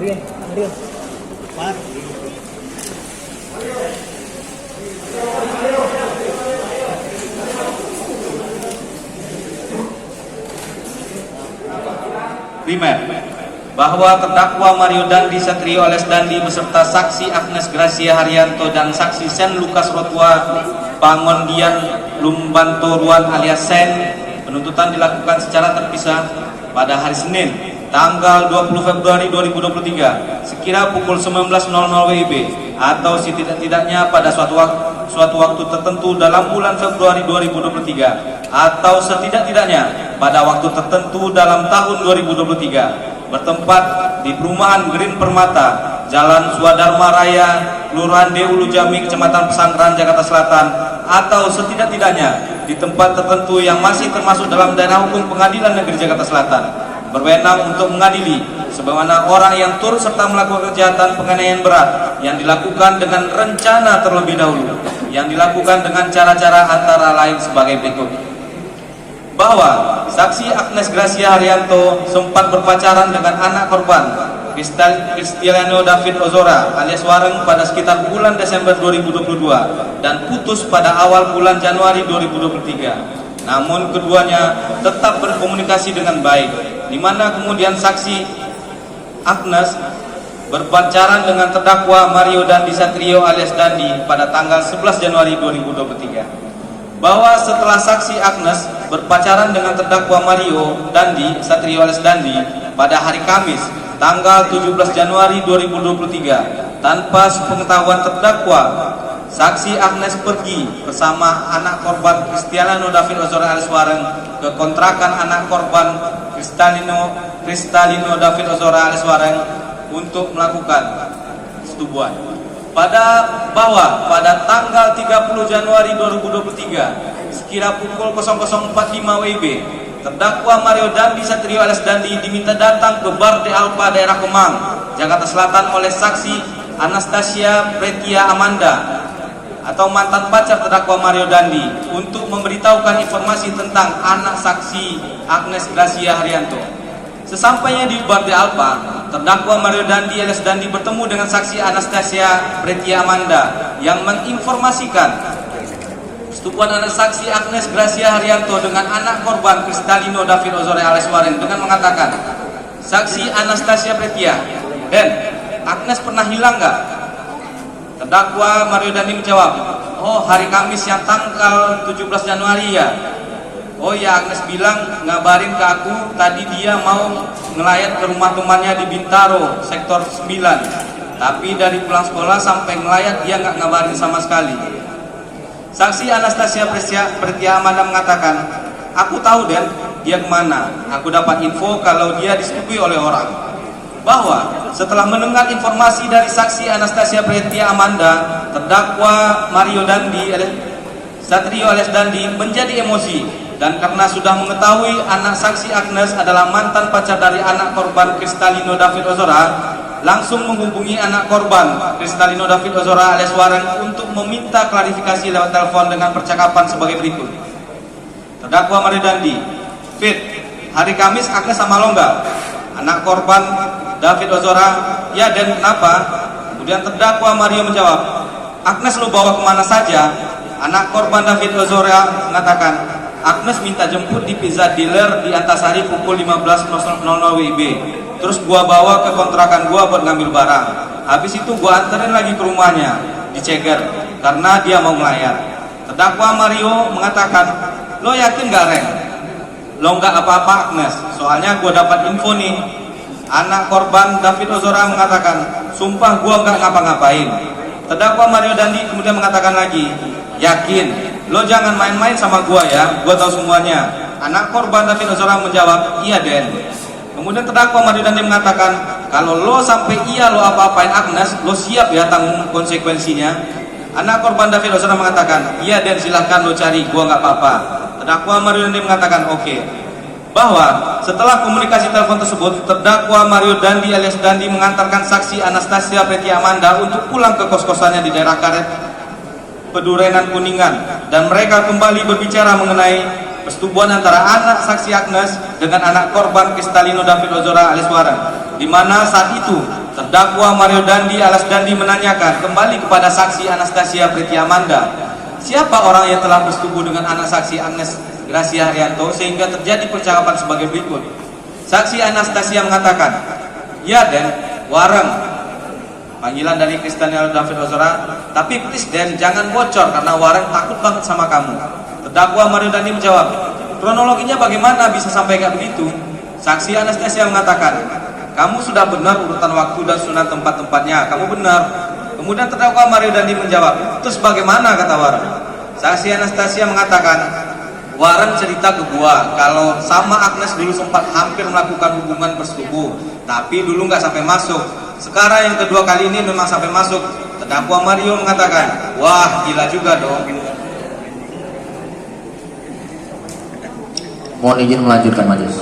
Primer, bahwa terdakwa Mario Dandi Satrio alias Dandi beserta saksi Agnes Gracia Haryanto dan saksi Sen Lukas Rotua Pangondian Lumbantoruan alias Sen penuntutan dilakukan secara terpisah pada hari Senin tanggal 20 Februari 2023 sekira pukul 19.00 WIB atau setidak-tidaknya pada suatu waktu tertentu dalam bulan Februari 2023 atau setidak-tidaknya pada waktu tertentu dalam tahun 2023 bertempat di perumahan Green Permata, Jalan Swadharma Raya, Kelurahan Ulu Jami, Kecamatan Pesanggeran, Jakarta Selatan, atau setidak-tidaknya di tempat tertentu yang masih termasuk dalam daerah hukum Pengadilan Negeri Jakarta Selatan, berwenang untuk mengadili sebagaimana orang yang turut serta melakukan kejahatan penganiayaan berat yang dilakukan dengan rencana terlebih dahulu, yang dilakukan dengan cara-cara antara lain sebagai berikut. Bahwa saksi Agnes Gracia Haryanto sempat berpacaran dengan anak korban Cristiano David Ozora alias Wareng pada sekitar bulan Desember 2022 dan putus pada awal bulan Januari 2023. Namun keduanya tetap berkomunikasi dengan baik, di mana kemudian saksi Agnes berpacaran dengan terdakwa Mario Dandi Satrio alias Dandi pada tanggal 11 Januari 2023. Bahwa setelah saksi Agnes berpacaran dengan terdakwa Mario Dandi Satrio alias Dandi pada hari Kamis tanggal 17 Januari 2023 tanpa sepengetahuan terdakwa, saksi Agnes pergi bersama anak korban Cristiano David Ozora alias Wareng ke kontrakan anak korban Cristiano David Ozora alias Wareng untuk melakukan persetubuhan. Pada tanggal 30 Januari 2023 sekira pukul 00.45 WIB, terdakwa Mario Dandi Satrio alias Dandi diminta datang ke Bar de Alpa daerah Kemang, Jakarta Selatan oleh saksi Anastasia Pretia Amanda atau mantan pacar terdakwa Mario Dandi untuk memberitahukan informasi tentang anak saksi Agnes Gracia Haryanto. Sesampainya di Bar de Alpa, terdakwa Mario Dandi alias Dandi bertemu dengan saksi Anastasia Pretia Amanda yang menginformasikan persetubuhan anak saksi Agnes Gracia Haryanto dengan anak korban Cristiano David Ozora alias Wareng dengan mengatakan, saksi Anastasia Pretia, "Den, Agnes pernah hilang nggak?" Terdakwa Mario Dandi menjawab, "Oh, hari Kamis yang tanggal 17 Januari ya. Oh ya, Agnes bilang ngabarin ke aku tadi dia mau ngelayat ke rumah temannya di Bintaro, sektor 9. Tapi dari pulang sekolah sampai ngelayat dia nggak ngabarin sama sekali." Saksi Anastasia Pretia Amanda mengatakan, "Aku tahu Den, dia kemana. Aku dapat info kalau dia disetujui oleh orang." Bahwa setelah mendengar informasi dari saksi Anastasia Pretia Amanda, terdakwa Mario Dandi Satrio alias Dandi menjadi emosi. Dan karena sudah mengetahui anak saksi Agnes adalah mantan pacar dari anak korban Cristiano David Ozora, langsung menghubungi anak korban Cristiano David Ozora alias Wareng untuk meminta klarifikasi lewat telepon dengan percakapan sebagai berikut. Terdakwa Mario Dandi, "Fit, hari Kamis Agnes sama lo nggak?" Anak korban David Ozora, "Ya Dan, kenapa?" Kemudian terdakwa Mario menjawab, "Agnes lo bawa kemana saja?" Anak korban David Ozora mengatakan, "Agnes minta jemput di pizza dealer di Antasari pukul 15.00 WIB. Terus gua bawa ke kontrakan gua buat ngambil barang. Habis itu gua anterin lagi ke rumahnya di Ceger karena dia mau melayar." Terdakwa Mario mengatakan, "Lo yakin gak Reng? Lo nggak apa-apa Agnes? Soalnya gua dapat info nih." Anak korban David Ozora mengatakan, "Sumpah gua nggak ngapa-ngapain." Terdakwa Mario Dandi kemudian mengatakan lagi, "Yakin? Lo jangan main-main sama gua ya, gua tahu semuanya." Anak korban David Ozora menjawab, "Iya Den." Kemudian terdakwa Mario Dandi mengatakan, "Kalau lo sampai iya lo apa-apain Agnes, lo siap ya tanggung konsekuensinya?" Anak korban David Ozora mengatakan, "Iya Den, silahkan lo cari, gua nggak apa-apa." Terdakwa Mario Dandi mengatakan, "Oke." Bahwa setelah komunikasi telepon tersebut, terdakwa Mario Dandi alias Dandi mengantarkan saksi Anastasia Pretia Amanda untuk pulang ke kos-kosannya di daerah Karet Pedurenan Kuningan, dan mereka kembali berbicara mengenai persetubuhan antara anak saksi Agnes dengan anak korban Cristiano David Ozora alias Wareng, di mana saat itu terdakwa Mario Dandi alias Dandi menanyakan kembali kepada saksi Anastasia Preti Amanda, siapa orang yang telah bersetubuh dengan anak saksi Agnes Gracia Haryanto sehingga terjadi percakapan sebagai berikut. Saksi Anastasia mengatakan, ya Den, Wareng. Panggilan dari Kristiano David Ozora, tapi please Den, jangan bocor karena Wareng takut banget sama kamu. Terdakwa Mario Dandi menjawab, kronologinya bagaimana bisa sampai kayak begitu? Saksi Anastasia mengatakan, kamu sudah benar urutan waktu dan sunan tempat-tempatnya, kamu benar. Kemudian terdakwa Mario Dandi menjawab, terus bagaimana, kata Wareng. Saksi Anastasia mengatakan, Wareng cerita ke gua kalau sama Agnes dulu sempat hampir melakukan hubungan bersetubuh, tapi dulu nggak sampai masuk. Sekarang yang kedua kali ini memang sampai masuk. Terdakwa Mario mengatakan, wah gila juga dong. Mohon izin melanjutkan majelis.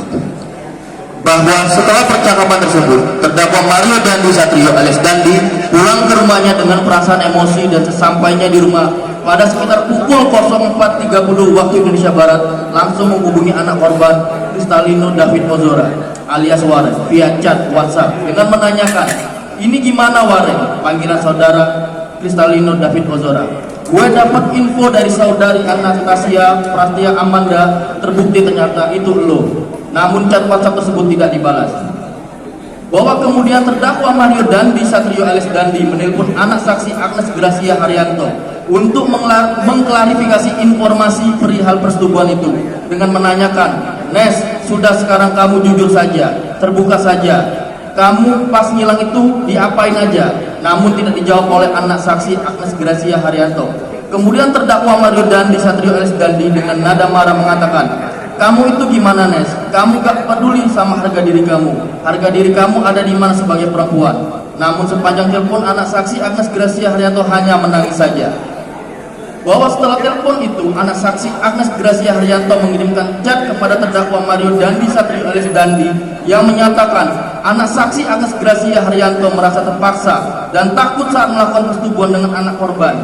Bahwa setelah percakapan tersebut, terdakwa Mario Dandi Satrio alias Dandi pulang ke rumahnya dengan perasaan emosi, dan sesampainya di rumah pada sekitar pukul 04.30 waktu Indonesia Barat langsung menghubungi anak korban Kristalino David Ozora alias Wareng via chat WhatsApp dengan menanyakan, ini gimana Wareng? Panggilan saudara Kristalino David Ozora. Gue dapat info dari saudari Anastasia Prastia Amanda, terbukti ternyata itu lo. Namun chat WhatsApp tersebut tidak dibalas. Bahwa kemudian terdakwa Mario Dandi Satrio alias Dandi menelpon anak saksi Agnes Gracia Haryanto untuk mengklarifikasi informasi perihal persetubuhan itu dengan menanyakan, Nes, sudah sekarang kamu jujur saja, terbuka saja, kamu pas ngilang itu diapain aja? Namun tidak dijawab oleh anak saksi Agnes Gracia Haryanto. Kemudian terdakwa Mario Dandi Satrio alias Dandi dengan nada marah mengatakan, kamu itu gimana Nes? Kamu gak peduli sama harga diri kamu. Harga diri kamu ada di mana sebagai perempuan. Namun sepanjang telepon anak saksi Agnes Gracia Haryanto hanya menangis saja. Bahwa setelah telepon itu, anak saksi Agnes Gracia Haryanto mengirimkan chat kepada terdakwa Mario Dandi Satrio alias Dandi yang menyatakan anak saksi Agnes Gracia Haryanto merasa terpaksa dan takut saat melakukan persetubuhan dengan anak korban.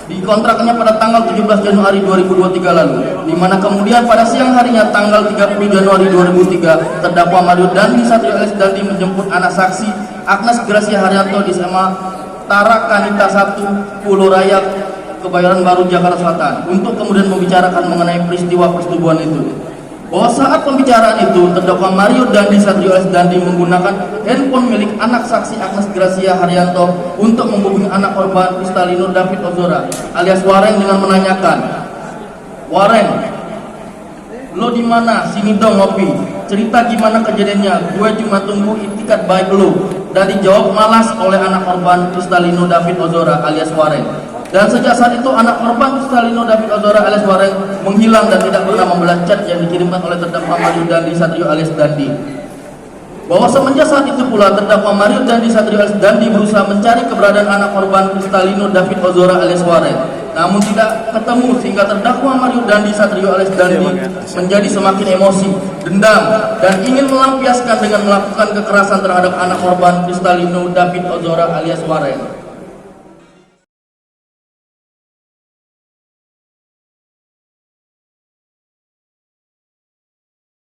Dikontraknya pada tanggal 17 Januari 2023 lalu, di mana kemudian pada siang harinya tanggal 30 Januari 2003 terdakwa Mario Dandi Satrio alias Dandi menjemput anak saksi Agnes Gracia Haryanto di SMA Tara Kanita 1 Pulau Raya, Kebayoran Baru, Jakarta Selatan untuk kemudian membicarakan mengenai peristiwa persetubuhan itu. Bahwa saat pembicaraan itu terdakwa Mario Dandi Satrio alias Dandi menggunakan handphone milik anak saksi Agnes Gracia Haryanto untuk menghubungi anak korban Kristalino David Ozora alias Wareng dengan menanyakan, Wareng, lo di mana? Sini dong ngopi. Cerita gimana kejadiannya? Gue cuma tunggu itikat baik lo. Dan dijawab malas oleh anak korban Kristalino David Ozora alias Wareng. Dan sejak saat itu anak korban Kristalino David Ozora alias Wareng menghilang dan tidak pernah membalas chat yang dikirimkan oleh terdakwa Mario Dandi Satrio alias Dandi. Bahwa semenjak saat itu pula terdakwa Mario Dandi Satrio alias Dandi berusaha mencari keberadaan anak korban Kristalino David Ozora alias Wareng, namun tidak ketemu sehingga terdakwa Mario Dandi Satrio alias Dandi menjadi semakin emosi, dendam, dan ingin melampiaskan dengan melakukan kekerasan terhadap anak korban Kristalino David Ozora alias Wareng.